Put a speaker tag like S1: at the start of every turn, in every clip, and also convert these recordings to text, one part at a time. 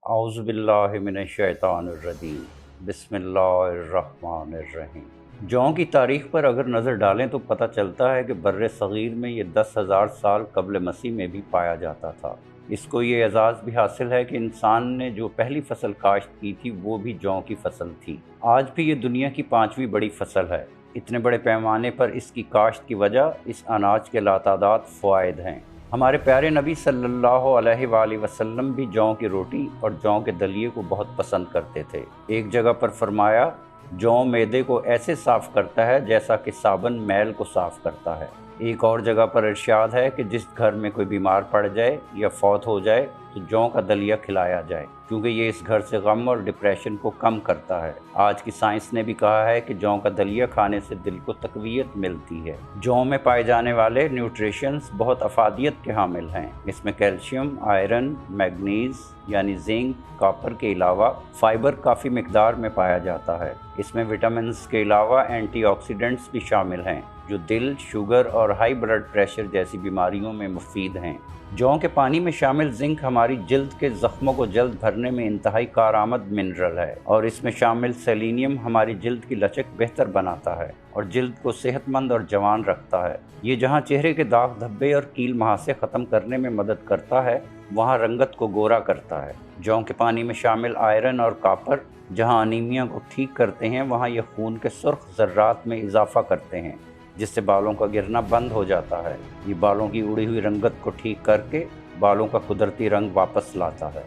S1: अऊज़ु बिल्लाहि मिनश्शैतानिर्रजीम बिस्मिल्लाहिर्रहमानिर्रहीम। जौ की तारीख़ पर अगर नज़र डालें तो पता चलता है कि बर्रे सग़ीर में ये 10,000 साल क़ब्ल मसीह में भी पाया जाता था। इसको ये एजाज़ भी हासिल है कि इंसान ने जो पहली फसल काश्त की थी वो भी जौ की फसल थी। आज भी ये दुनिया की 5वीं बड़ी फसल है। इतने बड़े पैमाने पर इसकी काश्त की वजह इस अनाज के लातादाद फ़वाइद हैं। हमारे प्यारे नबी सल्लल्लाहु अलैहि वसल्लम भी जौ की रोटी और जौ के दलिए को बहुत पसंद करते थे। एक जगह पर फरमाया, जौ मैदे को ऐसे साफ़ करता है जैसा कि साबुन मैल को साफ़ करता है। एक और जगह पर इरशाद है कि जिस घर में कोई बीमार पड़ जाए या फौत हो जाए तो जौ का दलिया खिलाया जाए, क्योंकि ये इस घर से गम और डिप्रेशन को कम करता है। आज की साइंस ने भी कहा है कि जौ का दलिया खाने से दिल को तक़वियत मिलती है। जौ में पाए जाने वाले न्यूट्रिशंस बहुत अफादियत के हामिल हैं। इसमें कैल्शियम, आयरन, मैग्नीज यानी जिंक, कॉपर के अलावा फाइबर काफ़ी मिकदार में पाया जाता है। इसमें विटामिन के अलावा एंटीऑक्सीडेंट्स भी शामिल हैं जो दिल, शुगर और हाई ब्लड प्रेशर जैसी बीमारियों में मुफीद हैं। जौ के पानी में शामिल जिंक हमारी जल्द के ज़ख्मों को जल्द भरने में इंतहाई कारआमद मिनरल है, और इसमें शामिल सेलेनियम हमारी जल्द की लचक बेहतर बनाता है और जल्द को सेहतमंद और जवान रखता है। ये जहाँ चेहरे के दाग धब्बे और कील महासे ख़त्म करने में मदद करता है, वहाँ रंगत को गोरा करता है। जौ के पानी में शामिल आयरन और कॉपर जहाँ अनीमिया को ठीक करते हैं, वहाँ ये खून के सुर्ख ज़र्रात में इजाफ़ा करते हैं, जिससे बालों का गिरना बंद हो जाता है। ये बालों की उड़ी हुई रंगत को ठीक करके बालों का कुदरती रंग वापस लाता है।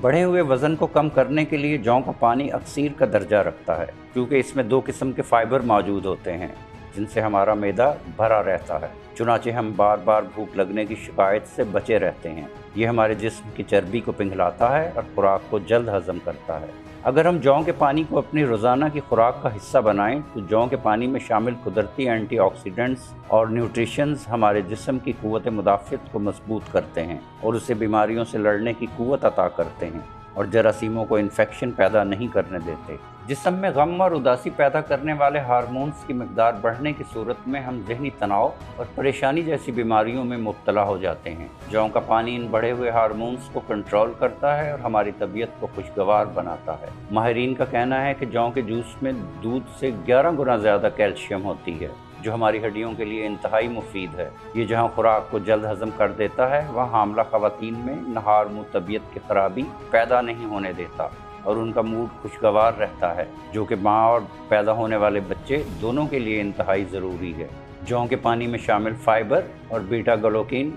S1: बढ़े हुए वज़न को कम करने के लिए जौ का पानी अक्सीर का दर्जा रखता है, क्योंकि इसमें 2 किस्म के फ़ाइबर मौजूद होते हैं जिनसे हमारा मैदा भरा रहता है। चुनाचे हम बार बार भूख लगने की शिकायत से बचे रहते हैं। ये हमारे जिस्म की चर्बी को पिघलाता है और खुराक को जल्द हज़म करता है। अगर हम जौ के पानी को अपनी रोज़ाना की खुराक का हिस्सा बनाएं तो जौ के पानी में शामिल कुदरती एंटीऑक्सीडेंट्स और न्यूट्रिशंस हमारे जिस्म की क़ुव्वत मुदाफ़ियत को मजबूत करते हैं और उसे बीमारियों से लड़ने की क़ुव्वत अता करते हैं और जरासीमों को इन्फेक्शन पैदा नहीं करने देते। जिस्म में गम और उदासी पैदा करने वाले हार्मोन्स की मिकदार बढ़ने की सूरत में हम ज़हनी तनाव और परेशानी जैसी बीमारियों में मुब्तला हो जाते हैं। जौ का पानी इन बढ़े हुए हार्मोन्स को कंट्रोल करता है और हमारी तबीयत को खुशगवार बनाता है। माहिरीन का कहना है कि जौ के जूस में दूध से 11 गुना ज़्यादा कैल्शियम होती है, जो हमारी हड्डियों के लिए इंतहाई मुफीद है। ये जहाँ खुराक को जल्द हज़म कर देता है, वहाँ हामला ख़वातीन में नहार मुँह तबीयत की खराबी पैदा नहीं होने देता और उनका मूड खुशगवार रहता है, जो कि माँ और पैदा होने वाले बच्चे दोनों के लिए इंतहाई ज़रूरी है। जौ के पानी में शामिल फ़ाइबर और बीटा ग्लूकेन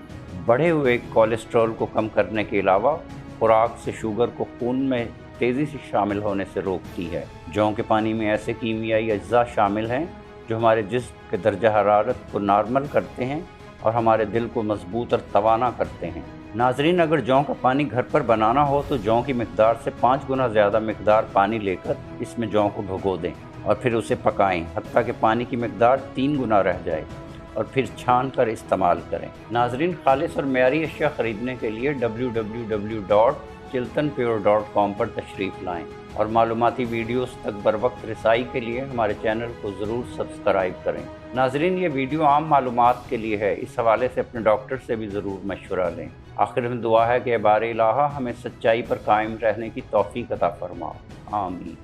S1: बढ़े हुए कोलेस्ट्रॉल को कम करने के अलावा खुराक से शुगर को खून में तेज़ी से शामिल होने से रोकती है। जौ के पानी में ऐसे कीमियाई अज्जा शामिल हैं जो हमारे जिस्म के दर्जा हरारत को नॉर्मल करते हैं और हमारे दिल को मजबूत और तवाना करते हैं। नाजरीन, अगर जौ का पानी घर पर बनाना हो तो जौ की मिकदार से 5 गुना ज़्यादा मिकदार पानी लेकर इसमें जौ को भिगो दें और फिर उसे पकाएं, हत्ता कि पानी की मिकदार 3 गुना रह जाए, और फिर छान कर इस्तेमाल करें। नाजरीन, खालिस और मेयारी अशिया ख़रीदने के लिए www.chiltanpure.com पर तशरीफ़ लाएँ और मालूमाती वीडियोस तक बर वक्त रसाई के लिए हमारे चैनल को ज़रूर सब्सक्राइब करें। नाजरीन, ये वीडियो आम मालूमात के लिए है, इस हवाले से अपने डॉक्टर से भी ज़रूर मशवरा लें। आखिर में दुआ है कि बार इलाहा हमें सच्चाई पर कायम रहने की तौफीक अता फरमाओ। आमीन।